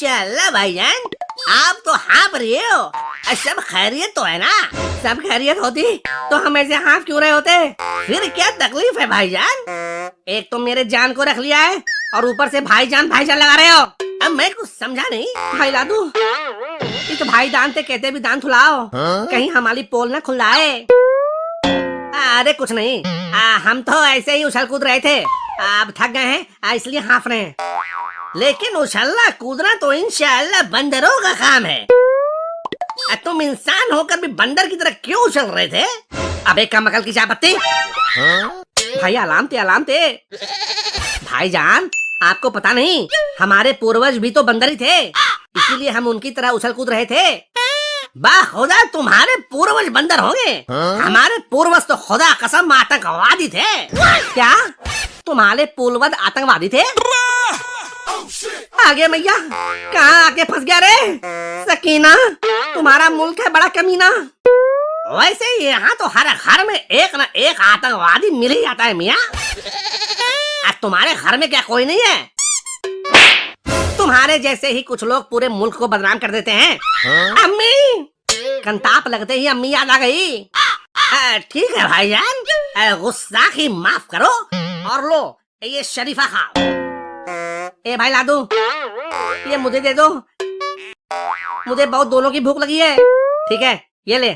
इंशाल्लाह भाईजान, आप तो हाँफ रहे हो। सब खैरियत तो है ना? सब खैरियत होती तो हम ऐसे हाँफ क्यों रहे होते? फिर क्या तकलीफ है भाईजान? एक तो मेरे जान को रख लिया है और ऊपर से भाईजान भाईजान लगा रहे हो। अब मैं कुछ समझा नहीं। भाई लादू, इस भाई दान ते कहते भी दान थुलाओ, कहीं हमारी पोल न खुलाए। अरे कुछ नहीं, हम तो ऐसे ही उछल कूद रहे थे, अब थक गए हैं इसलिए हाँफ रहे हैं। लेकिन उछलना कूदना तो इंशाल्लाह बंदरों का काम है। तुम इंसान होकर भी बंदर की तरह क्यों उछल रहे थे? अबे कमकल की चापत्ती। भाई अलामते भाईजान, आपको पता नहीं हमारे पूर्वज भी तो बंदर ही थे, इसीलिए हम उनकी तरह उछल कूद रहे थे। वाह खुदा, तुम्हारे पूर्वज बंदर होंगे। हमारे पूर्वज तो खुदा कसम आतंकवादी थे। क्या तुम्हारे पूर्वज आतंकवादी थे? आगे मैया, कहाँ आके फंस गया रे? सकीना, तुम्हारा मुल्क है बड़ा कमीना। वैसे यहाँ तो हर घर में एक न एक आतंकवादी मिल ही जाता है मियाँ। तुम्हारे घर में क्या कोई नहीं है? तुम्हारे जैसे ही कुछ लोग पूरे मुल्क को बदनाम कर देते हैं। अम्मी, कंताप लगते ही अम्मी याद आ गई। ठीक है भाईजान, गुस्सा की माफ करो और लो ये शरीफा खाओ। ए भाई लादू, ये मुझे दे दो, मुझे बहुत दोनों की भूख लगी है। ठीक है, ये ले।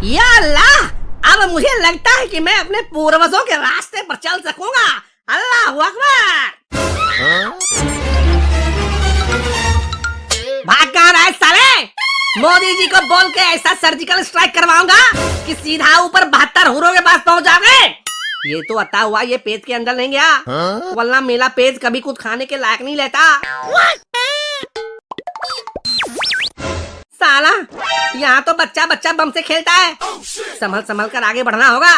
या अल्लाह, अब मुझे लगता है कि मैं अपने पूर्वजों के रास्ते पर चल सकूंगा। अल्लाह अकबर। भाग कहाँ रहा है साले? मोदी जी को बोल के ऐसा सर्जिकल स्ट्राइक करवाऊंगा कि सीधा ऊपर 72 हुरों के पास पहुंच जाओगे। ये तो अता हुआ ये पेट के अंदर नहीं गया, वरना मेरा पेट कभी कुछ खाने के लायक नहीं लेता। साला, यहाँ तो बच्चा बच्चा बम से खेलता है। संभल संभल कर आगे बढ़ना होगा।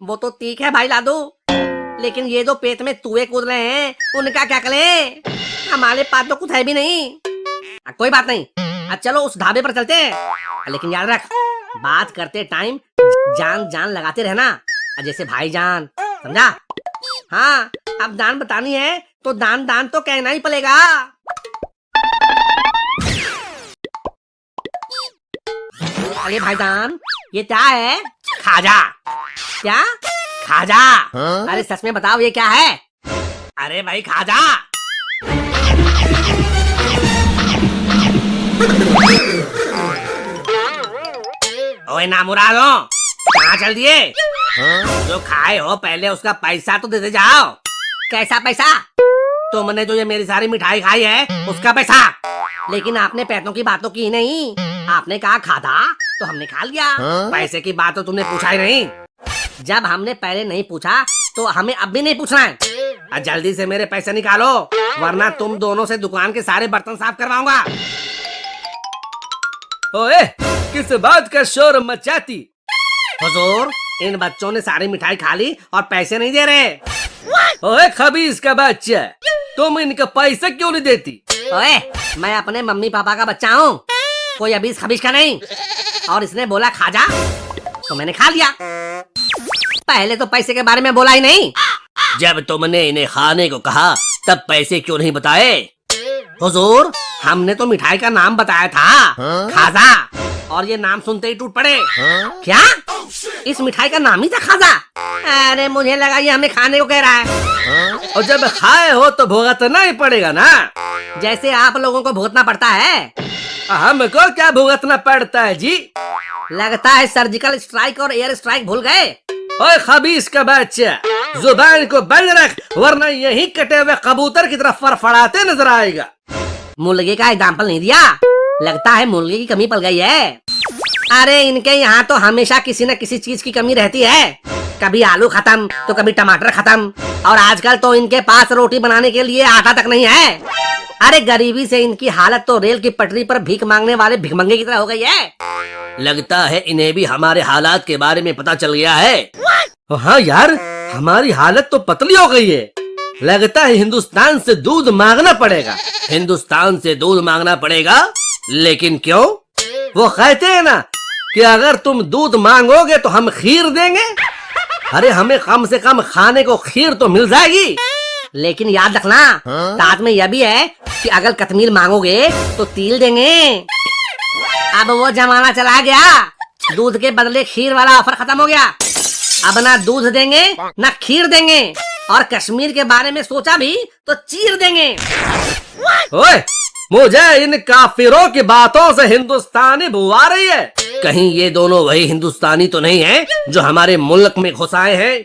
वो तो ठीक है भाई लादू, लेकिन ये जो पेट में तुए कूद रहे हैं उनका क्या करें? हमारे पास तो कुछ है भी नहीं। कोई बात नहीं, चलो उस ढाबे पर चलते हैं। लेकिन याद रख, बात करते टाइम जान जान लगाते रहना, जैसे भाईजान, समझा? हाँ, अब दान बतानी है तो दान दान तो कहना ही पड़ेगा। अरे भाईजान, ये क्या है? खाजा। क्या? खाजा? अरे सच में बताओ ये क्या है? अरे भाई खाजा। ओए नामुरादो, कहाँ चल दिए? जो खाए हो पहले उसका पैसा तो देते जाओ। कैसा पैसा? तुमने जो ये मेरी सारी मिठाई खाई है उसका पैसा। लेकिन आपने पैसों की बात तो की नहीं, आपने कहा खाधा तो हमने खा लिया। पैसे की बात तो तुमने पूछा ही नहीं। जब हमने पहले नहीं पूछा तो हमें अब भी नहीं पूछना है। जल्दी से मेरे पैसे निकालो, वरना तुम दोनों से दुकान के सारे बर्तन साफ करवाऊंगा। ओए, किस बात का शोर मचाती? हुजूर, इन बच्चों ने सारी मिठाई खा ली और पैसे नहीं दे रहे। ओए खबीस का बच्चा, तुम इनका पैसा क्यों नहीं देती? ओए, मैं अपने मम्मी पापा का बच्चा हूँ, कोई अबीस खबीस का नहीं। और इसने बोला खा जा तो मैंने खा लिया। पहले तो पैसे के बारे में बोला ही नहीं। जब तुमने इन्हें खाने को कहा तब पैसे क्यों नहीं बताए? हुजूर, हमने तो मिठाई का नाम बताया था, खाजा, और ये नाम सुनते ही टूट पड़े। क्या? इस मिठाई का नाम ही था खाजा? अरे मुझे लगा ये हमें खाने को कह रहा है। और जब खाए हो तो भुगतना ही पड़ेगा ना, जैसे आप लोगों को भुगतना पड़ता है। हमको क्या भुगतना पड़ता है जी? लगता है सर्जिकल स्ट्राइक और एयर स्ट्राइक भूल गए। ओए खबीस का बच्चा, जुबान को बंद रख, वरना यही कटे हुए कबूतर की तरफ फड़फड़ाते नजर आएगा। मुर्गे का एग्जाम्पल नहीं दिया, लगता है मुर्गे की कमी पड़ गई है। अरे इनके यहाँ तो हमेशा किसी न किसी चीज की कमी रहती है, कभी आलू खत्म तो कभी टमाटर खत्म, और आजकल तो इनके पास रोटी बनाने के लिए आटा तक नहीं है। अरे गरीबी से इनकी हालत तो रेल की पटरी पर भीख मांगने वाले भिखमंगे की तरह हो गई है। लगता है इन्हें भी हमारे हालात के बारे में पता चल गया है। हाँ यार, हमारी हालत तो पतली हो गई है। लगता है हिंदुस्तान से दूध मांगना पड़ेगा। हिंदुस्तान से दूध मांगना पड़ेगा? लेकिन क्यों? वो कहते हैं ना कि अगर तुम दूध मांगोगे तो हम खीर देंगे। अरे हमें कम से कम खाने को खीर तो मिल जाएगी। लेकिन याद रखना, साथ में यह भी है कि अगर कश्मीर मांगोगे तो तिल देंगे। अब वो जमाना चला गया, दूध के बदले खीर वाला ऑफर खत्म हो गया। अब ना दूध देंगे ना खीर देंगे, और कश्मीर के बारे में सोचा भी तो चीर देंगे। ओए, मुझे इन काफिरों की बातों से हिंदुस्तानी बू आ रही है। कहीं ये दोनों वही हिंदुस्तानी तो नहीं हैं जो हमारे मुल्क में घुस आए हैं?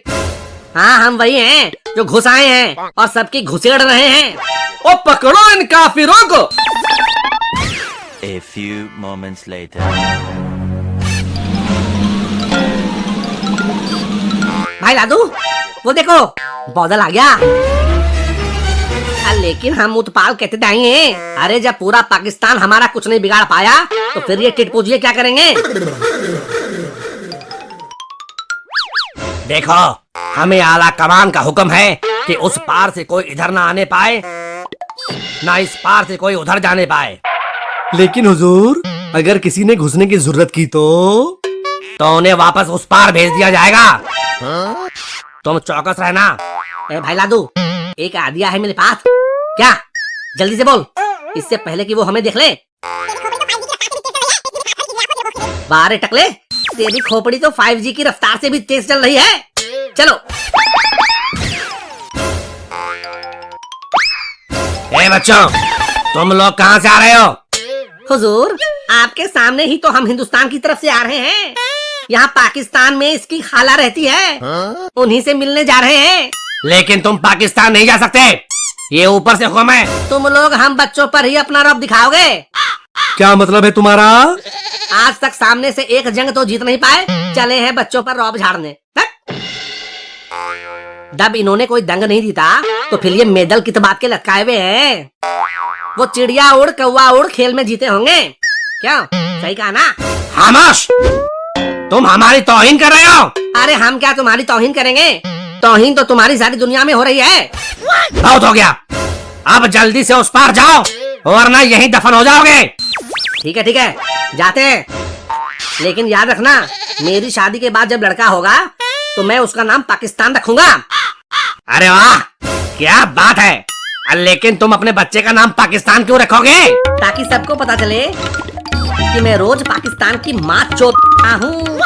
हाँ, हम वही हैं जो घुस आए हैं और सबकी घुसेड़ रहे हैं। ओ पकड़ो इन काफिरों को। A few moments later. भाई लादू, वो देखो बादल आ गया। लेकिन हम उत्पाल कहते जाएंगे। अरे जब पूरा पाकिस्तान हमारा कुछ नहीं बिगाड़ पाया तो फिर ये टिटपुजिए क्या करेंगे? देखो, हमें आला कमान का हुक्म है कि उस पार से कोई इधर ना आने पाए, ना इस पार से कोई उधर जाने पाए। लेकिन हुजूर, अगर किसी ने घुसने की जरूरत की तो उन्हें वापस उस पार भेज दिया जाएगा। तुम चौकस रहना। ए भाई लादू, एक आइडिया है मेरे पास। क्या? जल्दी से बोल, इससे पहले कि वो हमें देख ले। बारे टकले, तेरी खोपड़ी तो 5G की रफ्तार से भी तेज चल रही है। चलो। ए बच्चों, तुम लोग कहाँ से आ रहे हो? हुजूर, आपके सामने ही तो हम हिंदुस्तान की तरफ से आ रहे हैं। यहाँ पाकिस्तान में इसकी खाला रहती है, उन्हीं से मिलने जा रहे हैं। लेकिन तुम पाकिस्तान नहीं जा सकते, ये ऊपर से हुक्म है। तुम लोग हम बच्चों पर ही अपना रौब दिखाओगे। क्या मतलब है तुम्हारा? आज तक सामने से एक जंग तो जीत नहीं पाए, चले हैं बच्चों पर रौब झाड़ने। जब इन्होंने कोई दंग नहीं जीता तो फिर ये मेडल किस बात के लटकाए हुए हैं? वो चिड़िया उड़ कौवा उड़ खेल में जीते होंगे। क्या सही कहा ना? खामोश, तुम हमारी तौहीन कर रहे हो। अरे हम क्या तुम्हारी तौहीन करेंगे? तौहीन तो तुम्हारी सारी दुनिया में हो रही है। बहुत हो गया, अब जल्दी से उस पार जाओ वरना यहीं दफन हो जाओगे। ठीक है, जाते हैं। लेकिन याद रखना, मेरी शादी के बाद जब लड़का होगा तो मैं उसका नाम पाकिस्तान रखूंगा। अरे वाह, क्या बात है। लेकिन तुम अपने बच्चे का नाम पाकिस्तान क्यों रखोगे? ताकि सबको पता चले कि मैं रोज पाकिस्तान की माँ चोदता हूँ।